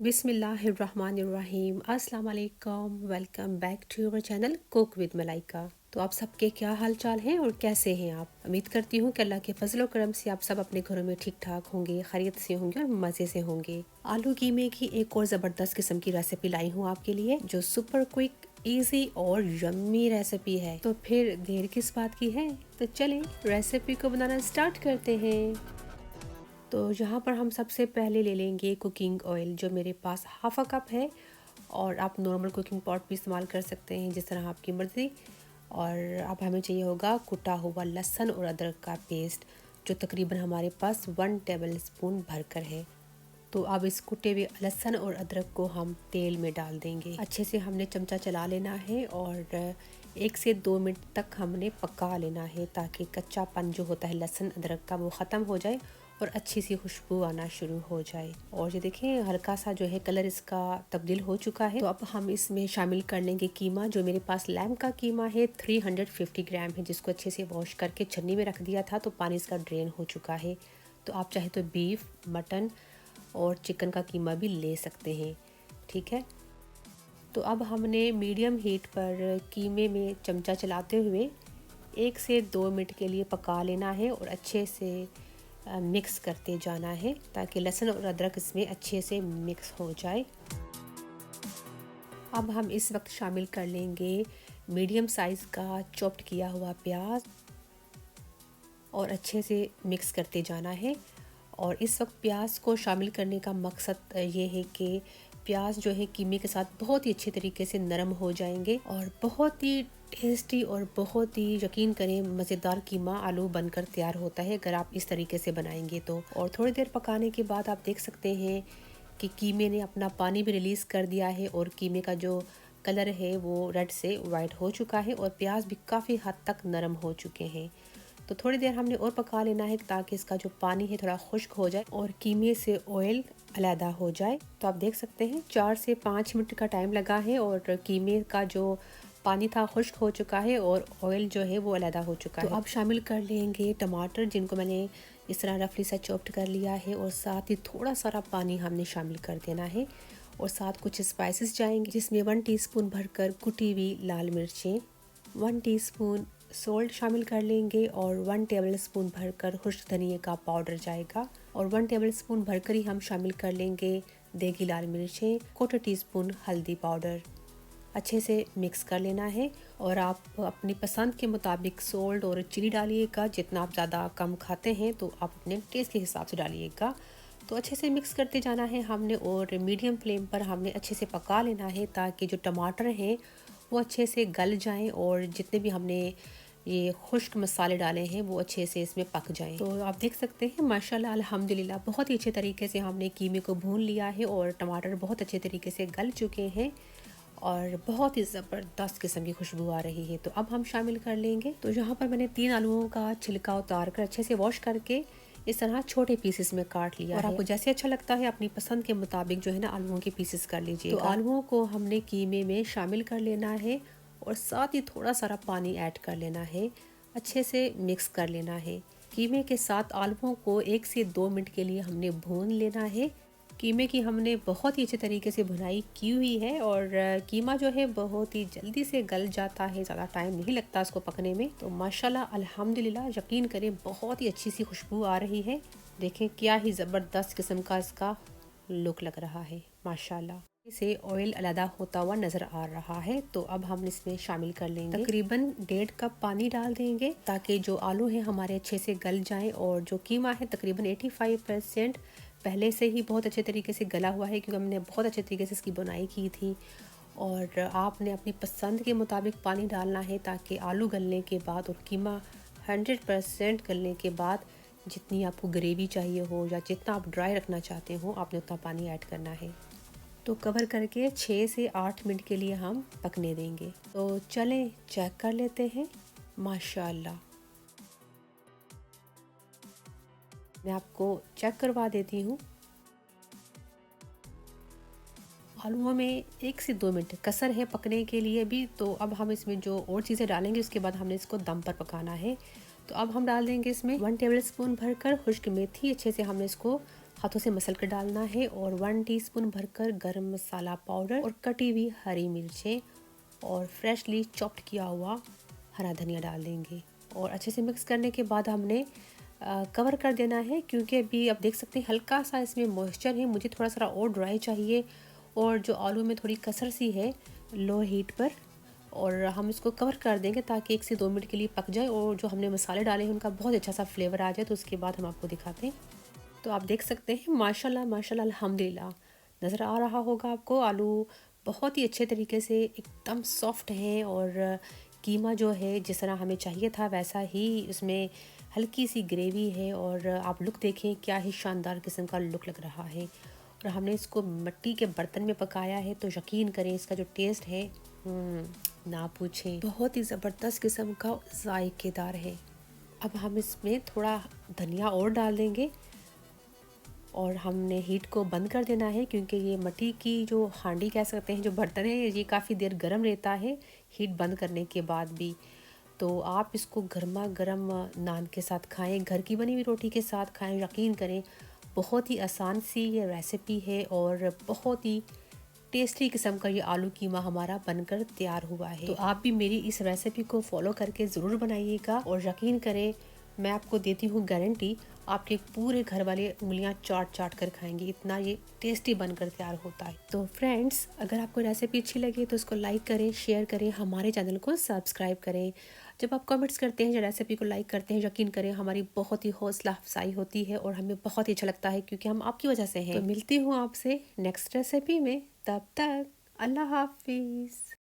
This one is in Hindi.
बिस्मिल्लाहिर्रहमानिर्रहीम अस्सलाम वालेकुम। Welcome back to your channel cook with Malaika. तो आप सबके क्या हाल चाल हैं और कैसे हैं आप? उम्मीद करती हूँ कि अल्लाह के फजल करम से आप सब अपने घरों में ठीक ठाक होंगे, खैरियत से होंगे और मज़े से होंगे। आलू कीमे की एक और ज़बरदस्त किस्म की रेसिपी लाई हूँ आपके लिए, जो सुपर क्विक, इजी और यम्मी रेसिपी है। तो फिर देर किस बात की है, तो चलें रेसिपी को बनाना स्टार्ट करते हैं। तो यहाँ पर हम सबसे पहले ले लेंगे कुकिंग ऑयल, जो मेरे पास हाफ अ कप है। और आप नॉर्मल कुकिंग पॉट भी इस्तेमाल कर सकते हैं, जिस तरह आपकी मर्ज़ी। और अब हमें चाहिए होगा कुटा हुआ लहसुन और अदरक का पेस्ट, जो तकरीबन हमारे पास 1 टेबल स्पून भरकर है। तो अब इस कुटे हुए लहसुन और अदरक को हम तेल में डाल देंगे। अच्छे से हमने चमचा चला लेना है और 1 से 2 मिनट तक हमने पका लेना है, ताकि कच्चापन जो होता है लहसुन अदरक का वो ख़त्म हो जाए और अच्छी सी खुशबू आना शुरू हो जाए। और ये देखें, हल्का सा जो है कलर इसका तब्दील हो चुका है। तो अब हम इसमें शामिल कर लेंगे कीमा, जो मेरे पास लैम्ब का कीमा है 350 ग्राम है, जिसको अच्छे से वॉश करके छन्नी में रख दिया था, तो पानी इसका ड्रेन हो चुका है। तो आप चाहे तो बीफ, मटन और चिकन का कीमा भी ले सकते हैं, ठीक है। तो अब हमने मीडियम हीट पर कीमे में चमचा चलाते हुए 1 से 2 मिनट के लिए पका लेना है और अच्छे से मिक्स करते जाना है, ताकि लहसुन और अदरक इसमें अच्छे से मिक्स हो जाए। अब हम इस वक्त शामिल कर लेंगे मीडियम साइज़ का चॉप्ड किया हुआ प्याज और अच्छे से मिक्स करते जाना है। और इस वक्त प्याज को शामिल करने का मकसद ये है कि प्याज जो है कीमे के साथ बहुत ही अच्छे तरीके से नरम हो जाएंगे और बहुत ही टेस्टी और बहुत ही, यकीन करें, मज़ेदार कीमा आलू बनकर तैयार होता है अगर आप इस तरीके से बनाएंगे तो। और थोड़ी देर पकाने के बाद आप देख सकते हैं कि कीमे ने अपना पानी भी रिलीज़ कर दिया है और कीमे का जो कलर है वो रेड से वाइट हो चुका है और प्याज भी काफ़ी हद तक नरम हो चुके हैं। तो थोड़ी देर हमने और पका लेना है, ताकि इसका जो पानी है थोड़ा खुश्क हो जाए और कीमे से ऑयल अलहदा हो जाए। तो आप देख सकते हैं 4 से 5 मिनट का टाइम लगा है और कीमे का जो पानी था खुश्क हो चुका है और ऑयल जो है वो अलहदा हो चुका है। तो अब शामिल कर लेंगे टमाटर, जिनको मैंने इस तरह रफली सा चॉप्ड कर लिया है, और साथ ही थोड़ा सारा पानी हमने शामिल कर देना है। और साथ कुछ स्पाइसेस जाएंगे, जिसमें 1 टीस्पून भरकर कुटी हुई लाल मिर्चें, 1 टीस्पून सॉल्ट शामिल कर लेंगे और 1 टेबल स्पून भरकर खुश्क धनिया का पाउडर जाएगा। और 1 टेबल स्पून भरकर ही हम शामिल कर लेंगे देगी लाल मिर्चें, 1/4 टीस्पून हल्दी पाउडर। अच्छे से मिक्स कर लेना है और आप अपनी पसंद के मुताबिक सॉल्ट और चिली डालिएगा। जितना आप ज़्यादा कम खाते हैं तो आप अपने टेस्ट के हिसाब से डालिएगा। तो अच्छे से मिक्स करते जाना है हमने और मीडियम फ्लेम पर हमने अच्छे से पका लेना है, ताकि जो टमाटर हैं वो अच्छे से गल जाएं और जितने भी हमने ये खुश्क मसाले डाले हैं वो अच्छे से इसमें पक जाएं। तो आप देख सकते हैं माशाल्लाह अल्हम्दुलिल्लाह बहुत ही अच्छे तरीके से हमने कीमे को भून लिया है और टमाटर बहुत अच्छे तरीके से गल चुके हैं और बहुत ही ज़बरदस्त किस्म की खुशबू आ रही है। तो अब हम शामिल कर लेंगे, तो यहाँ पर मैंने 3 आलूओं का छिलका उतार कर अच्छे से वॉश करके इस तरह छोटे पीसेस में काट लिया और आपको जैसे अच्छा लगता है अपनी पसंद के मुताबिक जो है ना आलूओं के पीसेस कर लीजिए। तो आलूओं को हमने कीमे में शामिल कर लेना है और साथ ही थोड़ा सारा पानी ऐड कर लेना है, अच्छे से मिक्स कर लेना है। कीमे के साथ आलूओं को 1 से 2 मिनट के लिए हमने भून लेना है। कीमे की हमने बहुत ही अच्छे तरीके से भुनाई की हुई है और कीमा जो है बहुत ही जल्दी से गल जाता है, ज़्यादा टाइम नहीं लगता इसको पकने में। तो माशाल्लाह अल्हम्दुलिल्लाह, यकीन करें बहुत ही अच्छी सी खुशबू आ रही है। देखें क्या ही ज़बरदस्त किस्म का इसका लुक लग रहा है माशाल्लाह। इसे ऑयल अलहदा होता हुआ नज़र आ रहा है। तो अब हम इसमें शामिल कर लेंगे तकरीबन 1.5 कप पानी डाल देंगे, ताकि जो आलू हैं हमारे अच्छे से गल जाएं। और जो कीमा है तकरीबन 85% पहले से ही बहुत अच्छे तरीके से गला हुआ है, क्योंकि हमने बहुत अच्छे तरीके से इसकी बुनाई की थी। और आपने अपनी पसंद के मुताबिक पानी डालना है, ताकि आलू गलने के बाद और कीमा 100% गलने के बाद जितनी आपको ग्रेवी चाहिए हो या जितना आप ड्राई रखना चाहते हो, आपने उतना पानी ऐड करना है। तो कवर करके 6 से 8 मिनट के लिए हम पकने देंगे। तो चलें चेक कर लेते हैं। माशाल्लाह, मैं आपको चेक करवा देती हूँ। आलूओं में 1 से 2 मिनट कसर है पकने के लिए भी। तो अब हम इसमें जो और चीज़ें डालेंगे उसके बाद हमने इसको दम पर पकाना है। तो अब हम डाल देंगे इसमें 1 टेबल स्पून भरकर खुश्क मेथी। अच्छे से हमने इसको हाथों से मसल कर डालना है। और 1 टीस्पून भरकर गरम मसाला पाउडर और कटी हुई हरी मिर्चें और फ्रेशली चॉप्ड किया हुआ हरा धनिया डाल देंगे। और अच्छे से मिक्स करने के बाद हमने कवर कर देना है, क्योंकि अभी आप देख सकते हैं हल्का सा इसमें मॉइस्चर है, मुझे थोड़ा सा और ड्राई चाहिए। और जो आलू में थोड़ी कसर सी है लो हीट पर, और हम इसको कवर कर देंगे ताकि 1 से 2 मिनट के लिए पक जाए और जो हमने मसाले डाले हैं उनका बहुत अच्छा सा फ्लेवर आ जाए। तो उसके बाद हम आपको दिखाते हैं। तो आप देख सकते हैं माशाल्लाह माशाल्लाह अल्हम्दुलिल्लाह, नज़र आ रहा होगा आपको आलू बहुत ही अच्छे तरीके से एकदम सॉफ्ट हैं। और कीमा जो है जिस तरह हमें चाहिए था वैसा ही उसमें हल्की सी ग्रेवी है। और आप लुक देखें, क्या ही शानदार किस्म का लुक लग रहा है। और हमने इसको मिट्टी के बर्तन में पकाया है, तो यकीन करें इसका जो टेस्ट है ना पूछें, बहुत ही ज़बरदस्त किस्म का जायकेदार है। अब हम इसमें थोड़ा धनिया और डाल देंगे और हमने हीट को बंद कर देना है, क्योंकि ये मिट्टी की जो हांडी कह सकते हैं, जो बर्तन है, ये काफ़ी देर गर्म रहता है हीट बंद करने के बाद भी। तो आप इसको गर्मा गर्म नान के साथ खाएं, घर की बनी हुई रोटी के साथ खाएं। यकीन करें बहुत ही आसान सी ये रेसिपी है और बहुत ही टेस्टी किस्म का ये आलू कीमा हमारा बनकर तैयार हुआ है। तो आप भी मेरी इस रेसिपी को फॉलो करके ज़रूर बनाइएगा और यकीन करें मैं आपको देती हूँ गारंटी, आपके पूरे घर वाले उंगलियां चाट चाट कर खाएंगे, इतना ये टेस्टी बनकर तैयार होता है। तो फ्रेंड्स, अगर आपको रेसिपी अच्छी लगे तो इसको लाइक करें, शेयर करें, हमारे चैनल को सब्सक्राइब करें। जब आप कमेंट्स करते हैं या रेसिपी को लाइक करते हैं, यकीन करें हमारी बहुत ही हौसला अफजाई होती है और हमें बहुत ही अच्छा लगता है, क्योंकि हम आपकी वजह से हैं। तो मिलती हूँ आपसे नेक्स्ट रेसिपी में, तब तक अल्लाह हाफिज़।